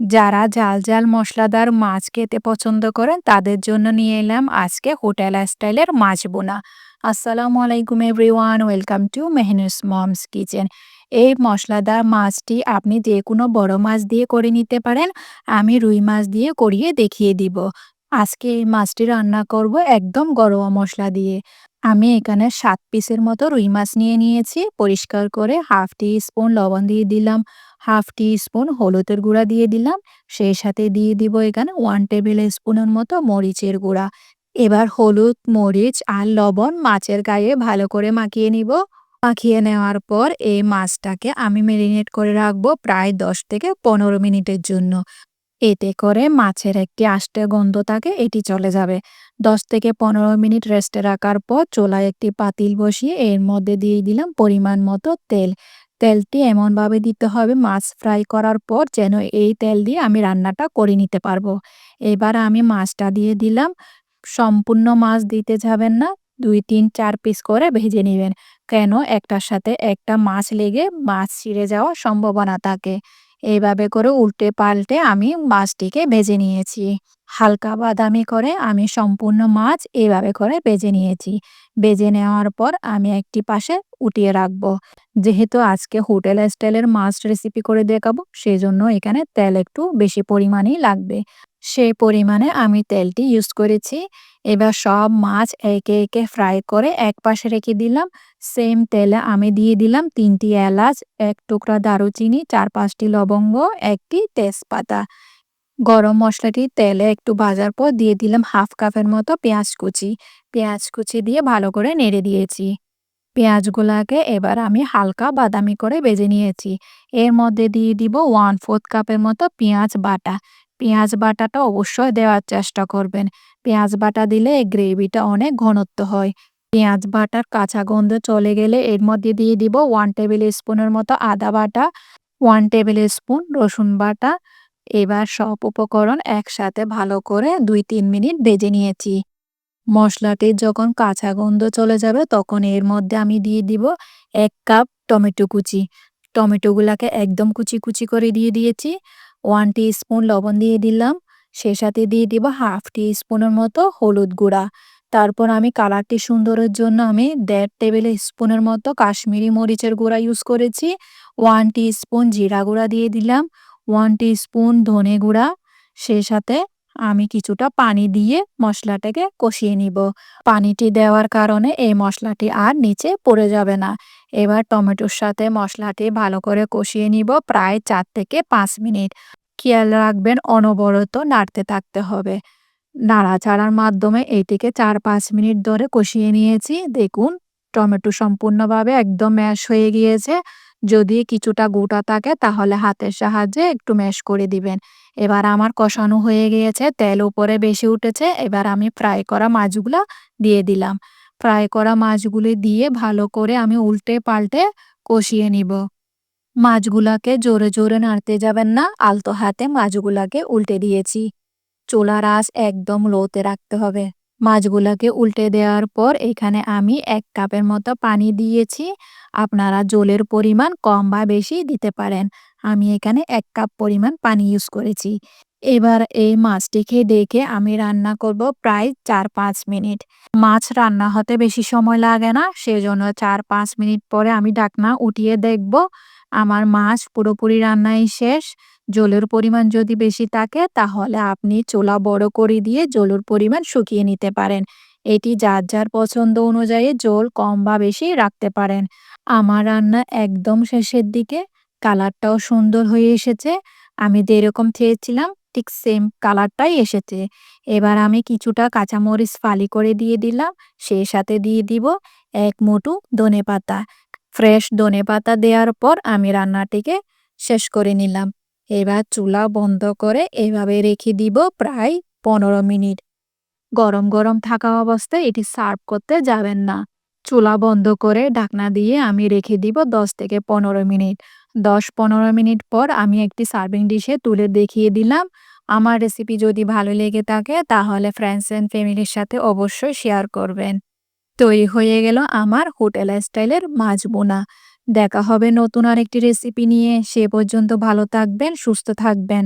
যারা ঝাল ঝাল মশলাদার মাছ খেতে পছন্দ করেন তাদের জন্য নিয়ে এলাম আজকে হোটেল স্টাইলের মাছ বোনা। আসসালামু আলাইকুম এভরিওয়ান, ওয়েলকাম টু মেহনুস মমস কিচেন। এই মশলাদার মাছটি আপনি যে কোনো বড় মাছ দিয়ে করে নিতে পারেন। আমি রুই মাছ দিয়ে করিয়ে দেখিয়ে দিব। আজকে এই মাছটি রান্না করব একদম ঘরোয়া মশলা দিয়ে। আমি এখানে 7 পিসের মতো রুই মাছ নিয়ে নিয়েছি। পরিষ্কার করে হাফ টি স্পুন লবণ দিয়ে দিলাম, হাফ টি স্পুন হলুদের গুঁড়া দিয়ে দিলাম, সেই সাথে দিয়ে দিব এখানে 1 টেবিল স্পুনের মতো মরিচের গুঁড়া। এবার হলুদ, মরিচ আর লবণ মাছের গায়ে ভালো করে মাখিয়ে নিব। মাখিয়ে নেওয়ার পর এই মাছটাকে আমি মেরিনেট করে রাখবো প্রায় 10 থেকে 15 মিনিটের জন্য। এতে করে মাছের একটি আষ্টে গন্ধ থাকে, এটি চলে যাবে। 10 থেকে 15 মিনিট রেস্টে রাখার পর চুলায় একটি পাতিল বসিয়ে এর মধ্যে দিয়ে দিলাম পরিমাণ মতো তেল। তেলটি এমনভাবে দিতে হবে মাছ ফ্রাই করার পর যেন এই তেল দিয়ে আমি রান্নাটা করে নিতে পারবো। এবার আমি মাছটা দিয়ে দিলাম। সম্পূর্ণ মাছ দিতে যাবেন না, 2, 3, 4 পিস করে ভেজে নেবেন। কেন একটার সাথে একটা মাছ লেগে মাছ ছিঁড়ে যাওয়ার সম্ভাবনা থাকে। এইভাবে করে উল্টে পাল্টে আমি মাছটিকে ভেজে নিয়েছি। হালকা বাদামি করে আমি সম্পূর্ণ মাছ এভাবে করে ভেজে নিয়েছি। ভেজে নেওয়ার পর আমি একটি পাশে উঠিয়ে রাখবো। যেহেতু আজকে হোটেল স্টাইলের মাছ রেসিপি করে দেখাবো, সেজন্য এখানে তেল একটু বেশি পরিমাণেই লাগবে। সেই পরিমাণে আমি তেলটি ইউজ করেছি। এবার সব মাছ একে একে ফ্রাই করে এক পাশে রেখে দিলাম। সেম তেলে আমি দিয়ে দিলাম 3টি এলাচ, 1 টুকরা দারুচিনি, 4-5টি লবঙ্গ, 1টি তেজপাতা। গরম মসলাটি তেলে একটু ভাজার পর দিয়ে দিলাম হাফ কাপের মতো পেঁয়াজ কুচি। পেঁয়াজ কুচি দিয়ে ভালো করে নেড়ে দিয়েছি। পেঁয়াজগুলাকে এবার আমি হালকা বাদামি করে ভেজে নিয়েছি। এর মধ্যে দিয়ে দিব 1/4 কাপের মতো পেঁয়াজ বাটা। পেঁয়াজ বাটাটা অবশ্যই দেওয়ার চেষ্টা করবেন। পেঁয়াজ বাটা দিলে এই গ্রেভিটা অনেক ঘনত্ব হয়। পেঁয়াজ বাটার কাঁচা গন্ধ চলে গেলে এর মধ্যে দিয়ে দিব 1 টেবিল স্পুনের মতো আদা বাটা, 1 টেবিল স্পুন রসুন বাটা। এবার সব উপকরণ একসাথে ভালো করে 2-3 মিনিট ভেজে নিয়েছি। মশলাটির যখন কাঁচা গন্ধ চলে যাবে তখন এর মধ্যে আমি দিয়ে দিব 1 কাপ টমেটো কুচি। টমেটোগুলাকে একদম কুচি কুচি করে দিয়ে দিয়েছি। 1 টিস্পুন লবণ দিয়ে দিলাম। সেই সাথে দিয়ে দিব হাফ টি স্পুনের মতো হলুদ গুঁড়া। তারপর আমি কালারটি সুন্দরের জন্য আমি 1.5 টেবিল স্পুনের মতো কাশ্মীরি মরিচের গুঁড়া ইউজ করেছি। 1 টিস্পুন জিরা গুঁড়া দিয়ে দিলাম, 1 টিস্পুন ধনে গুঁড়া। সেই সাথে আমি কিছুটা পানি দিয়ে মশলাটাকে কষিয়ে নিব। পানিটি দেওয়ার কারণে এই মশলাটি আর নিচে পড়ে যাবে না। এবার টমেটোর সাথে মশলাটি ভালো করে কষিয়ে নিব প্রায় 4 থেকে 5 মিনিট। খেয়াল রাখবেন অনবরত নাড়তে থাকতে হবে। নাড়াচাড়ার মাধ্যমে এটিকে 4-5 মিনিট ধরে কষিয়ে নিয়েছি। দেখুন টমেটো সম্পূর্ণভাবে একদম ম্যাশ হয়ে গিয়েছে। যদি কিছুটা গোটা থাকে তাহলে হাতের সাহায্যে একটু ম্যাশ করে দিবেন। এবার আমার কষানো হয়ে গিয়েছে, তেল উপরে বেশি উঠেছে। এবার আমি ফ্রাই করা মাছগুলা দিয়ে দিলাম। ফ্রাই করা মাছগুলি দিয়ে ভালো করে আমি উল্টে পাল্টে কষিয়ে নিব। মাছগুলাকে জোরে জোরে নাড়তে যাবেন না, আলতো হাতে মাছগুলাকে উল্টে দিয়েছি। চুলার আঁচ একদম লোতে রাখতে হবে। মাছগুলাকে উল্টে দেওয়ার পর এখানে আমি 1 কাপের মতো পানি দিয়েছি। আপনারা জলের পরিমাণ কম বা বেশি দিতে পারেন। আমি এখানে 1 কাপ পরিমাণ পানি ইউজ করেছি। এবার এই মাছটিকে ডেকে আমি রান্না করব প্রায় 4-5 মিনিট। মাছ রান্না হতে বেশি সময় লাগে না, সেজন্য 4-5 মিনিট পরে আমি ঢাকনা উঠিয়ে দেখব আমার মাছ পুরোপুরি রান্নাই শেষ। জলের পরিমাণ যদি বেশি থাকে তাহলে আপনি চুলা বড় করে দিয়ে জলের পরিমাণ শুকিয়ে নিতে পারেন। এটি যার যার পছন্দ অনুযায়ী জল কম বা বেশি রাখতে পারেন। আমার রান্না একদম শেষের দিকে, কালারটাও সুন্দর হয়ে এসেছে। আমি যেরকম চেয়েছিলাম ঠিক সেম কালারটাই এসেছে। এবার আমি কিছুটা কাঁচামরিচ ফালি করে দিয়ে দিলাম। সেই সাথে দিয়ে দিব 1 মুঠো ধনেপাতা। ফ্রেশ ধনেপাতা দেওয়ার পর আমি রান্নাটিকে শেষ করে নিলাম। এবার চুলা বন্ধ করে এভাবে রেখে দিব প্রায় 15 মিনিট। গরম গরম থাকা অবস্থায় এটি সার্ভ করতে যাবেন না। চুলা বন্ধ করে ঢাকনা দিয়ে আমি রেখে দিব 10 থেকে 15 মিনিট। 10-15 মিনিট পর আমি একটি সার্ভিং ডিশে তুলে দেখিয়ে দিলাম। আমার রেসিপি যদি ভালো লেগে থাকে তাহলে ফ্রেন্ডস এন্ড ফ্যামিলির সাথে অবশ্যই শেয়ার করবেন। তৈরি হয়ে গেল আমার হোটেল স্টাইলের মাছ বোনা। দেখা হবে নতুন আরেকটি রেসিপি নিয়ে। সে পর্যন্ত ভালো থাকবেন, সুস্থ থাকবেন।